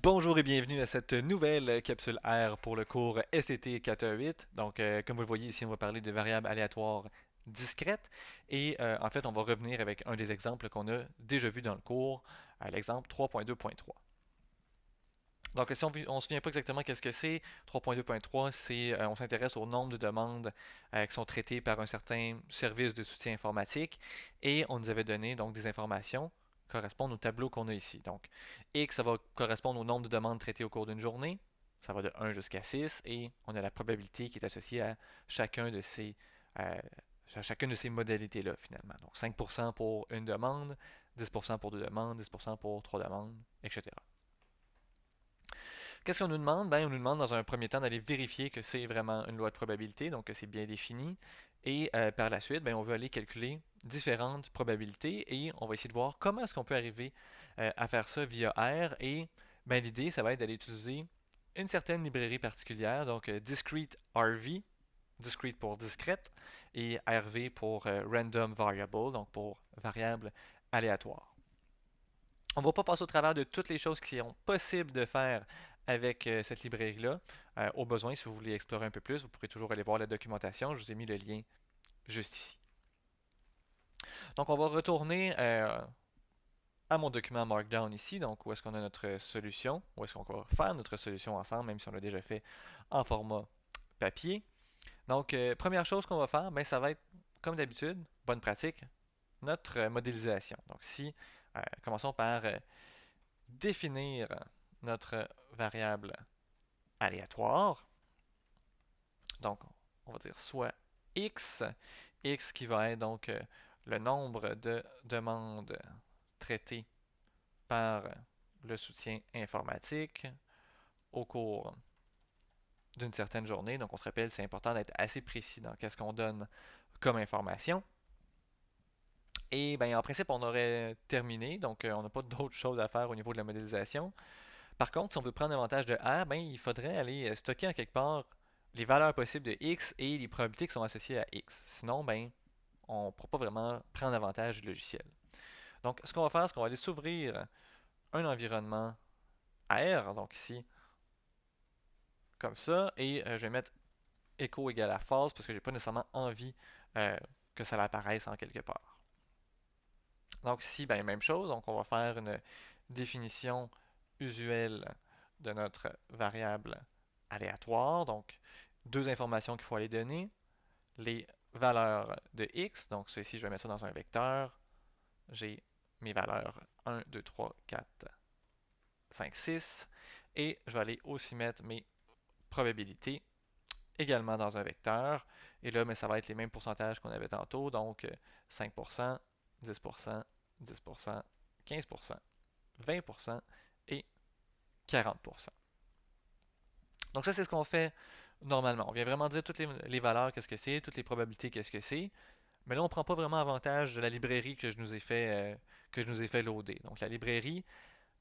Bonjour et bienvenue à cette nouvelle capsule R pour le cours SCT 418. Donc, comme vous le voyez ici, on va parler de variables aléatoires discrètes. Et en fait, on va revenir avec un des exemples qu'on a déjà vu dans le cours, l'exemple 3.2.3. Donc, si on ne se souvient pas exactement qu'est-ce que c'est, 3.2.3, on s'intéresse au nombre de demandes qui sont traitées par un certain service de soutien informatique et on nous avait donné donc des informations qui correspondent au tableau qu'on a ici. Donc, X, ça va correspondre au nombre de demandes traitées au cours d'une journée. Ça va de 1 jusqu'à 6 et on a la probabilité qui est associée à chacun de ces, euh, chacune de ces modalités-là finalement. Donc, 5% pour une demande, 10% pour deux demandes, 10% pour trois demandes, etc. Qu'est-ce qu'on nous demande? Ben, on nous demande dans un premier temps d'aller vérifier que c'est vraiment une loi de probabilité, donc que c'est bien défini. Et par la suite, ben, on veut aller calculer différentes probabilités et on va essayer de voir comment est-ce qu'on peut arriver à faire ça via R. Et ben, l'idée, ça va être d'aller utiliser une certaine librairie particulière, donc Discrete RV, discrete pour discrète, et RV pour random variable, donc pour variable aléatoire. On ne va pas passer au travers de toutes les choses qui sont possibles de faire avec cette librairie-là. Au besoin, si vous voulez explorer un peu plus, vous pourrez toujours aller voir la documentation. Je vous ai mis le lien juste ici. Donc, on va retourner à mon document Markdown ici, donc où est-ce qu'on a notre solution, où est-ce qu'on va faire notre solution ensemble, même si on l'a déjà fait en format papier. Donc, première chose qu'on va faire, ben, ça va être, comme d'habitude, bonne pratique, notre modélisation. Donc, commençons par définir notre variable aléatoire. Donc, on va dire soit x, x qui va être donc le nombre de demandes traitées par le soutien informatique au cours d'une certaine journée. Donc, on se rappelle, c'est important d'être assez précis dans qu'est-ce qu'on donne comme information. Et bien, en principe, on aurait terminé, donc on n'a pas d'autres choses à faire au niveau de la modélisation. Par contre, si on veut prendre avantage de R, ben, il faudrait aller stocker en quelque part les valeurs possibles de X et les probabilités qui sont associées à X. Sinon, ben, on ne pourra pas vraiment prendre avantage du logiciel. Donc, ce qu'on va faire, c'est qu'on va aller s'ouvrir un environnement R, donc ici, comme ça, et je vais mettre echo égale à false parce que j'ai pas nécessairement envie euh, que ça apparaisse en quelque part. Donc ici, ben, même chose, donc on va faire une définition usuelle de notre variable aléatoire. Donc, deux informations qu'il faut aller donner. Les valeurs de x, donc ceci, je vais mettre ça dans un vecteur. J'ai mes valeurs 1, 2, 3, 4, 5, 6. Et je vais aller aussi mettre mes probabilités également dans un vecteur. Et là, mais ça va être les mêmes pourcentages qu'on avait tantôt. Donc, 5%, 10%, 10%, 15%, 20% et 40%. Donc ça, c'est ce qu'on fait normalement. On vient vraiment dire toutes les valeurs, qu'est-ce que c'est, toutes les probabilités, qu'est-ce que c'est. Mais là, on ne prend pas vraiment avantage de la librairie que je nous ai fait loader. Donc la librairie,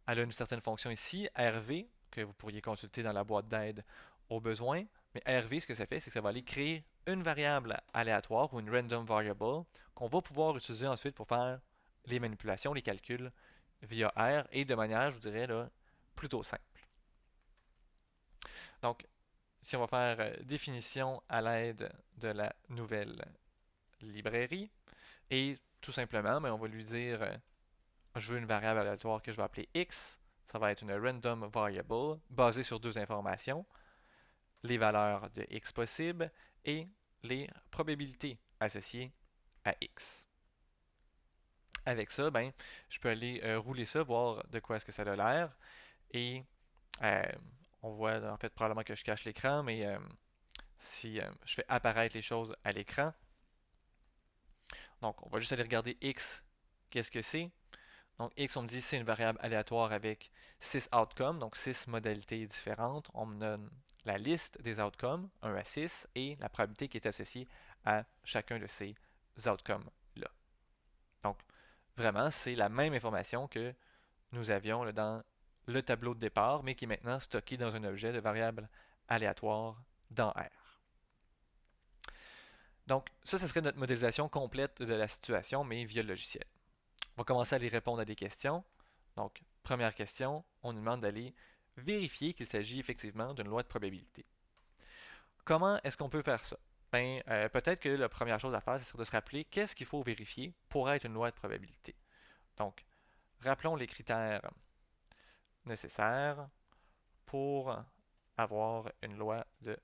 elle a une certaine fonction ici, RV, que vous pourriez consulter dans la boîte d'aide au besoin. Mais RV, ce que ça fait, c'est que ça va aller créer une variable aléatoire ou une random variable qu'on va pouvoir utiliser ensuite pour faire les manipulations, les calculs via R et de manière, je vous dirais, là, plutôt simple. Donc, si on va faire définition à l'aide de la nouvelle librairie, et tout simplement, ben, on va lui dire je veux une variable aléatoire que je vais appeler x. Ça va être une random variable basée sur deux informations, les valeurs de x possibles et les probabilités associées à x. Avec ça, ben, je peux aller rouler ça, voir de quoi est-ce que ça a l'air. Et euh, on voit en fait probablement que je cache l'écran, mais si je fais apparaître les choses à l'écran, donc on va juste aller regarder x, qu'est-ce que c'est. Donc x, on me dit c'est une variable aléatoire avec 6 outcomes, donc 6 modalités différentes. On me donne la liste des outcomes, 1 à 6, et la probabilité qui est associée à chacun de ces outcomes-là. Donc vraiment, c'est la même information que nous avions là, dans le tableau de départ, mais qui est maintenant stocké dans un objet de variable aléatoire dans R. Donc ça, ce serait notre modélisation complète de la situation, mais via le logiciel. On va commencer à aller répondre à des questions. Donc, première question, on nous demande d'aller vérifier qu'il s'agit effectivement d'une loi de probabilité. Comment est-ce qu'on peut faire ça? Ben, peut-être que la première chose à faire, c'est de se rappeler qu'est-ce qu'il faut vérifier pour être une loi de probabilité. Donc, rappelons les critères nécessaires pour avoir une loi de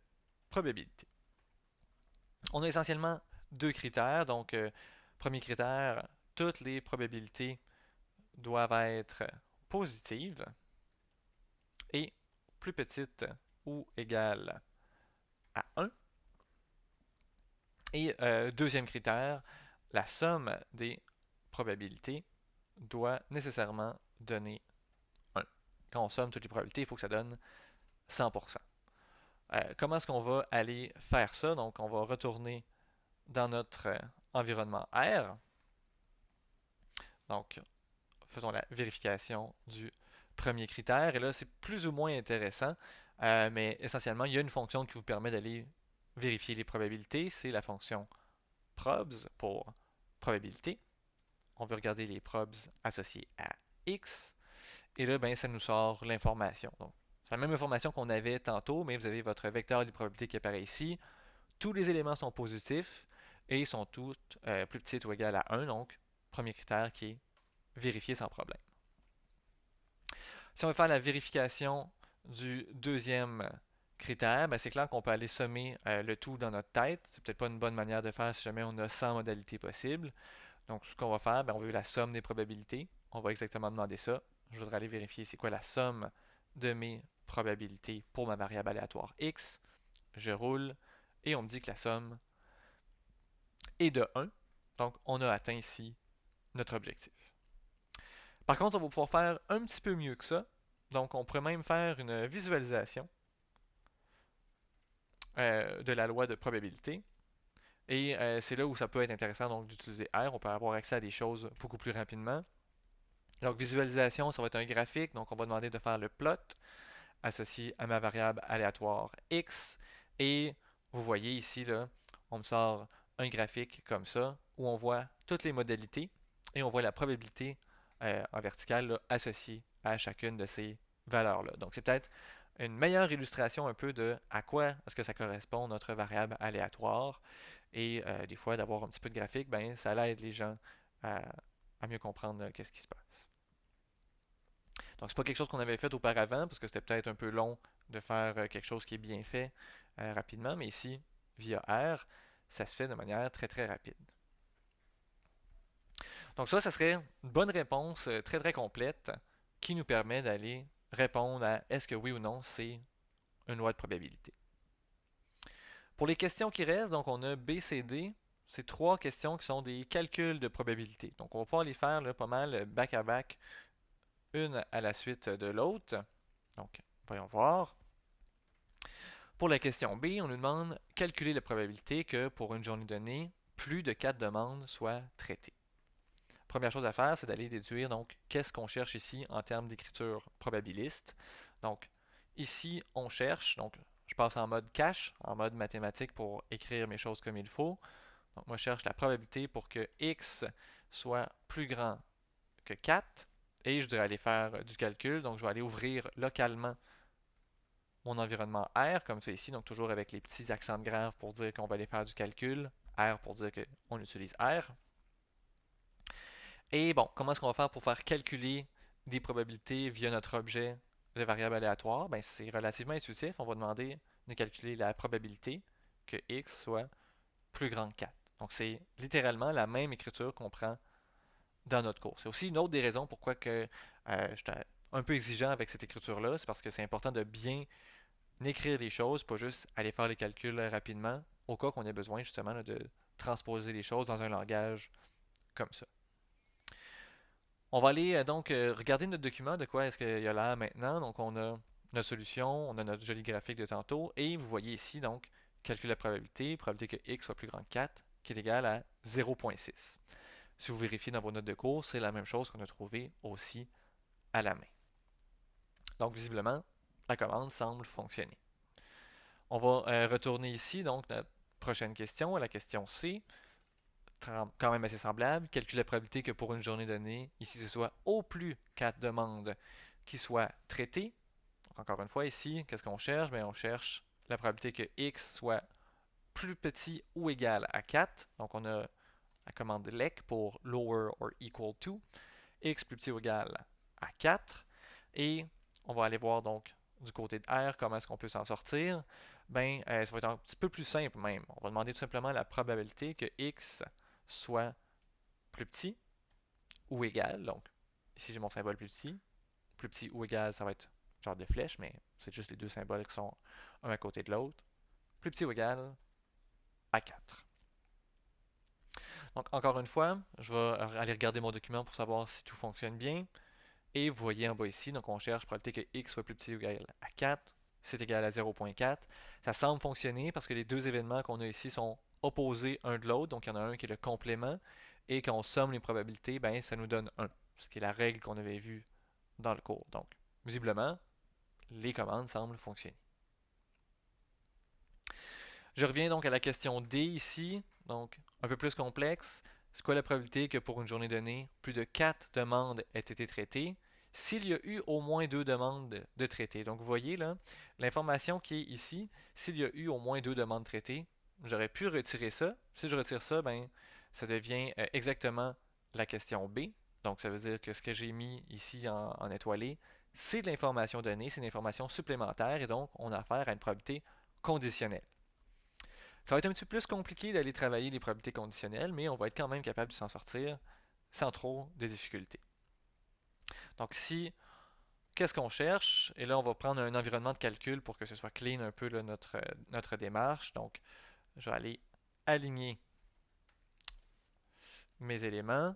probabilité. On a essentiellement deux critères. Donc, premier critère, toutes les probabilités doivent être positives et plus petites ou égales à 1. Et deuxième critère, la somme des probabilités doit nécessairement donner 1. Quand on somme toutes les probabilités, il faut que ça donne 100%. Comment est-ce qu'on va aller faire ça? Donc, on va retourner dans notre environnement R. Donc, faisons la vérification du premier critère. Et là, c'est plus ou moins intéressant, mais essentiellement, il y a une fonction qui vous permet d'aller vérifier les probabilités. C'est la fonction probs pour probabilité. On veut regarder les probs associés à x. Et là, ben, ça nous sort l'information. Donc, c'est la même information qu'on avait tantôt, mais vous avez votre vecteur des probabilités qui apparaît ici. Tous les éléments sont positifs et sont tous plus petits ou égales à 1. Donc, premier critère qui est vérifié sans problème. Si on veut faire la vérification du deuxième critère, ben c'est clair qu'on peut aller sommer le tout dans notre tête. C'est peut-être pas une bonne manière de faire si jamais on a 100 modalités possibles. Donc, ce qu'on va faire, ben on veut la somme des probabilités. On va exactement demander ça. Je voudrais aller vérifier c'est quoi la somme de mes probabilités pour ma variable aléatoire x. Je roule et on me dit que la somme est de 1. Donc, on a atteint ici notre objectif. Par contre, on va pouvoir faire un petit peu mieux que ça. Donc, on pourrait même faire une visualisation de la loi de probabilité. Et c'est là où ça peut être intéressant donc d'utiliser R. On peut avoir accès à des choses beaucoup plus rapidement. Donc, visualisation, ça va être un graphique. Donc, on va demander de faire le plot associé à ma variable aléatoire x. Et vous voyez ici, là, on me sort un graphique comme ça, où on voit toutes les modalités et on voit la probabilité en verticale là, associée à chacune de ces valeurs-là. Donc, c'est peut-être une meilleure illustration un peu de à quoi est-ce que ça correspond notre variable aléatoire. Et des fois, d'avoir un petit peu de graphique, ben, ça aide les gens à mieux comprendre qu'est-ce qui se passe. Donc, c'est pas quelque chose qu'on avait fait auparavant, parce que c'était peut-être un peu long de faire quelque chose qui est bien fait rapidement, mais ici, via R, ça se fait de manière très très rapide. Donc ça serait une bonne réponse très très complète qui nous permet d'aller répondre à est-ce que oui ou non c'est une loi de probabilité. Pour les questions qui restent, donc on a B, C, D. C'est trois questions qui sont des calculs de probabilité. Donc on va pouvoir les faire là, pas mal back à back, une à la suite de l'autre. Donc voyons voir. Pour la question B, on nous demande calculer la probabilité que pour une journée donnée, plus de 4 demandes soient traitées. Première chose à faire, c'est d'aller déduire donc qu'est-ce qu'on cherche ici en termes d'écriture probabiliste. Donc ici, on cherche, donc je passe en mode cache, en mode mathématique pour écrire mes choses comme il faut. Donc moi, je cherche la probabilité pour que x soit plus grand que 4 et je dois aller faire du calcul. Donc je vais aller ouvrir localement mon environnement R, comme ça ici, donc toujours avec les petits accents de grave pour dire qu'on va aller faire du calcul, R pour dire qu'on utilise R. Et bon, comment est-ce qu'on va faire pour faire calculer des probabilités via notre objet de variable aléatoire? Ben, c'est relativement intuitif. On va demander de calculer la probabilité que x soit plus grand que 4. Donc, c'est littéralement la même écriture qu'on prend dans notre cours. C'est aussi une autre des raisons pourquoi que, je suis un peu exigeant avec cette écriture-là. C'est parce que c'est important de bien écrire les choses, pas juste aller faire les calculs rapidement, au cas qu'on ait besoin justement là, de transposer les choses dans un langage comme ça. On va aller donc regarder notre document, de quoi est-ce qu'il y a l'air maintenant. Donc on a notre solution, on a notre joli graphique de tantôt, et vous voyez ici donc calcul la probabilité, probabilité que x soit plus grand que 4, qui est égal à 0.6. Si vous vérifiez dans vos notes de cours, c'est la même chose qu'on a trouvé aussi à la main. Donc visiblement, la commande semble fonctionner. On va retourner ici, donc notre prochaine question, la question C, quand même assez semblable. Calculer la probabilité que pour une journée donnée, ici ce soit au plus 4 demandes qui soient traitées. Encore une fois, ici, qu'est-ce qu'on cherche? Bien, on cherche la probabilité que x soit plus petit ou égal à 4. Donc, on a la commande lec pour lower or equal to. X plus petit ou égal à 4. Et on va aller voir donc du côté de R comment est-ce qu'on peut s'en sortir. Ben, ça va être un petit peu plus simple même. On va demander tout simplement la probabilité que X soit plus petit ou égal. Donc, ici j'ai mon symbole plus petit ou égal, ça va être genre de flèche, mais c'est juste les deux symboles qui sont un à côté de l'autre. Plus petit ou égal à 4. Donc, encore une fois, je vais aller regarder mon document pour savoir si tout fonctionne bien. Et vous voyez en bas ici, donc on cherche probabilité que x soit plus petit ou égal à 4. C'est égal à 0.4. Ça semble fonctionner parce que les deux événements qu'on a ici sont opposés un de l'autre. Donc il y en a un qui est le complément. Et quand on somme les probabilités, ben, ça nous donne 1. Ce qui est la règle qu'on avait vue dans le cours. Donc, visiblement, les commandes semblent fonctionner. Je reviens donc à la question D ici, donc un peu plus complexe. C'est quoi la probabilité que pour une journée donnée, plus de 4 demandes aient été traitées s'il y a eu au moins 2 demandes de traitées? Donc vous voyez là, l'information qui est ici, s'il y a eu au moins 2 demandes traitées, j'aurais pu retirer ça. Si je retire ça, ben, ça devient exactement la question B. Donc ça veut dire que ce que j'ai mis ici en étoilé, c'est de l'information donnée, c'est une information supplémentaire et donc on a affaire à une probabilité conditionnelle. Ça va être un petit peu plus compliqué d'aller travailler les probabilités conditionnelles, mais on va être quand même capable de s'en sortir sans trop de difficultés. Donc si, qu'est-ce qu'on cherche? Et là, on va prendre un environnement de calcul pour que ce soit clean un peu là, notre démarche. Donc, je vais aller aligner mes éléments.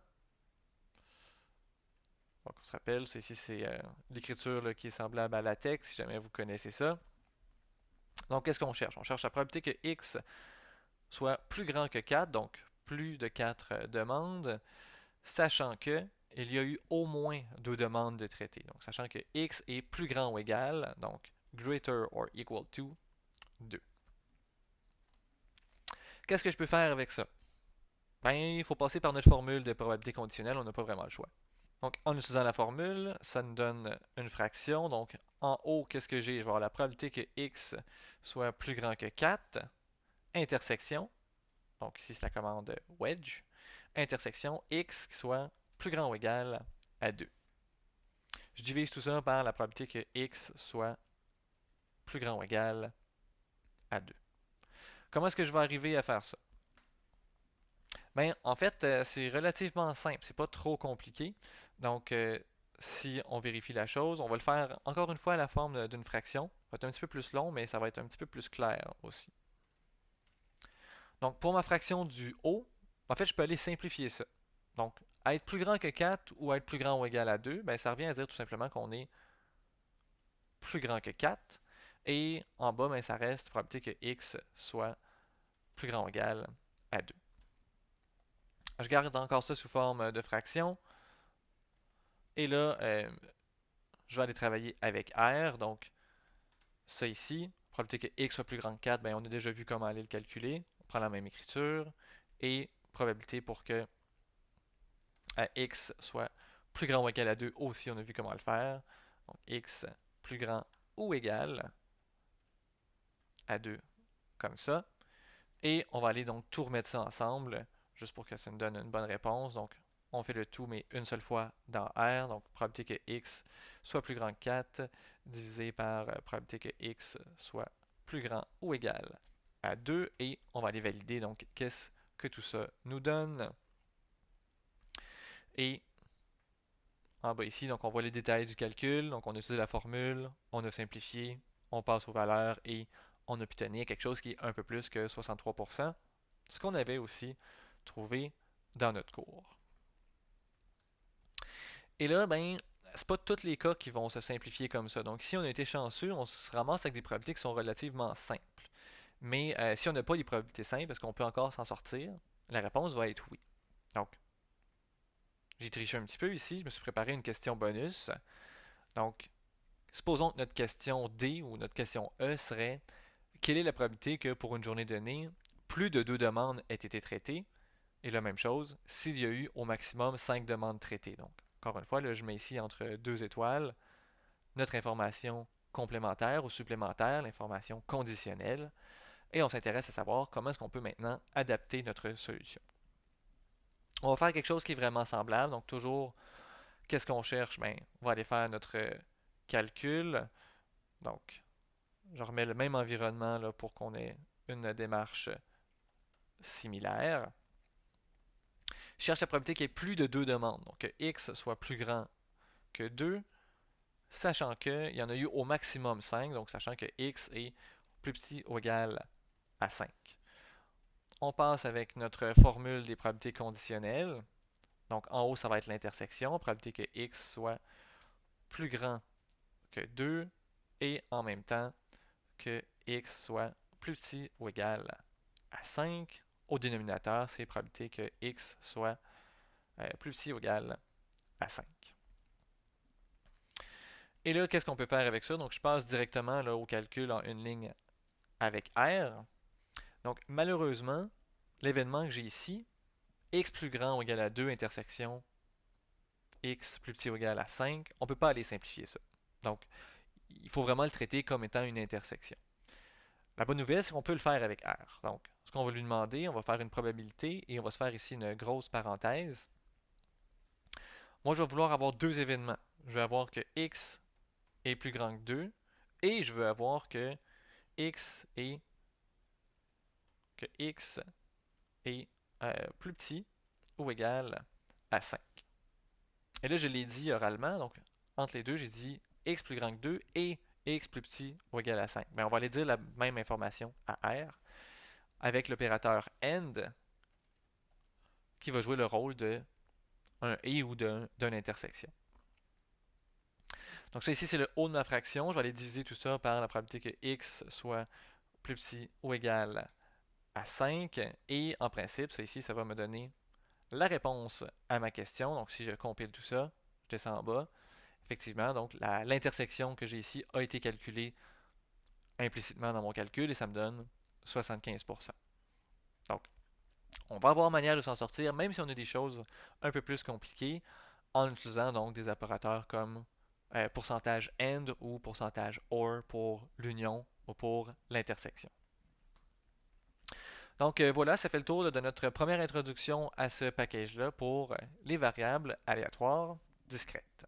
Donc, on se rappelle, ici, c'est l'écriture qui est semblable à LaTeX, si jamais vous connaissez ça. Donc, qu'est-ce qu'on cherche? On cherche la probabilité que x soit plus grand que 4, donc plus de 4 demandes, sachant que il y a eu au moins 2 demandes de traité. Donc, sachant que x est plus grand ou égal, donc greater or equal to 2. Qu'est-ce que je peux faire avec ça? Ben, il faut passer par notre formule de probabilité conditionnelle, on n'a pas vraiment le choix. Donc, en utilisant la formule, ça nous donne une fraction. Donc, en haut, qu'est-ce que j'ai? Je vais avoir la probabilité que x soit plus grand que 4, intersection, donc ici c'est la commande wedge, intersection x qui soit plus grand ou égal à 2. Je divise tout ça par la probabilité que x soit plus grand ou égal à 2. Comment est-ce que je vais arriver à faire ça? Ben, en fait, c'est relativement simple, c'est pas trop compliqué. Donc, si on vérifie la chose, on va le faire encore une fois à la forme d'une fraction. Ça va être un petit peu plus long, mais ça va être un petit peu plus clair aussi. Donc, pour ma fraction du haut, en fait, je peux aller simplifier ça. Donc, être plus grand que 4 ou être plus grand ou égal à 2, ben, ça revient à dire tout simplement qu'on est plus grand que 4. Et en bas, ben, ça reste probabilité que x soit plus grand ou égal à 2. Je garde encore ça sous forme de fraction. Et là, je vais aller travailler avec R. Donc, ça ici, probabilité que x soit plus grand que 4, ben, on a déjà vu comment aller le calculer. On prend la même écriture. Et probabilité pour que x soit plus grand ou égal à 2 aussi, on a vu comment le faire. Donc, x plus grand ou égal à 2, comme ça. Et on va aller donc tout remettre ça ensemble, juste pour que ça nous donne une bonne réponse. Donc, on fait le tout, mais une seule fois dans R. Donc, probabilité que x soit plus grand que 4, divisé par probabilité que x soit plus grand ou égal à 2. Et on va aller valider, donc, qu'est-ce que tout ça nous donne. Et en bas ici, donc, on voit les détails du calcul. Donc, on a utilisé la formule, on a simplifié, on passe aux valeurs et on a obtenu quelque chose qui est un peu plus que 63%. Ce qu'on avait aussi trouvé dans notre cours. Et là, ben, c'est pas tous les cas qui vont se simplifier comme ça. Donc, si on a été chanceux, on se ramasse avec des probabilités qui sont relativement simples. Mais si on n'a pas des probabilités simples, est-ce qu'on peut encore s'en sortir? La réponse va être oui. Donc, j'ai triché un petit peu ici. Je me suis préparé une question bonus. Donc, supposons que notre question D ou notre question E serait quelle est la probabilité que pour une journée donnée, plus de 2 demandes aient été traitées? Et la même chose, s'il y a eu au maximum 5 demandes traitées. Donc, encore une fois, là, je mets ici entre 2 étoiles notre information complémentaire ou supplémentaire, l'information conditionnelle, et on s'intéresse à savoir comment est-ce qu'on peut maintenant adapter notre solution. On va faire quelque chose qui est vraiment semblable, donc toujours, qu'est-ce qu'on cherche? Ben, on va aller faire notre calcul, donc je remets le même environnement là, pour qu'on ait une démarche similaire. Je cherche la probabilité qu'il y ait plus de 2 demandes, donc que x soit plus grand que 2, sachant qu'il y en a eu au maximum 5, donc sachant que x est plus petit ou égal à 5. On passe avec notre formule des probabilités conditionnelles. Donc en haut, ça va être l'intersection, probabilité que x soit plus grand que 2 et en même temps que x soit plus petit ou égal à 5. Au dénominateur, c'est probabilité que x soit plus petit ou égal à 5. Et là, qu'est-ce qu'on peut faire avec ça? Donc, je passe directement là, au calcul en une ligne avec R. Donc, malheureusement, l'événement que j'ai ici, x plus grand ou égal à 2 intersection x plus petit ou égal à 5, on ne peut pas aller simplifier ça. Donc, il faut vraiment le traiter comme étant une intersection. La bonne nouvelle, c'est qu'on peut le faire avec R. Donc, ce qu'on va lui demander, on va faire une probabilité et on va se faire ici une grosse parenthèse. Moi, je vais vouloir avoir deux événements. Je vais avoir que x est plus grand que 2 et je veux avoir que x est plus petit ou égal à 5. Et là, je l'ai dit oralement, donc entre les deux, j'ai dit x plus grand que 2 et x plus petit ou égal à 5. Mais on va aller dire la même information à R avec l'opérateur AND qui va jouer le rôle de un et ou d'une intersection. Donc ça ici, c'est le haut de ma fraction. Je vais aller diviser tout ça par la probabilité que x soit plus petit ou égal à 5. Et en principe, ça ici, ça va me donner la réponse à ma question. Donc si je compile tout ça, je descends en bas. Effectivement, donc l'intersection que j'ai ici a été calculée implicitement dans mon calcul et ça me donne 75%. Donc, on va avoir manière de s'en sortir, même si on a des choses un peu plus compliquées, en utilisant donc des opérateurs comme pourcentage AND ou pourcentage OR pour l'union ou pour l'intersection. Donc voilà, ça fait le tour de notre première introduction à ce package-là pour les variables aléatoires discrètes.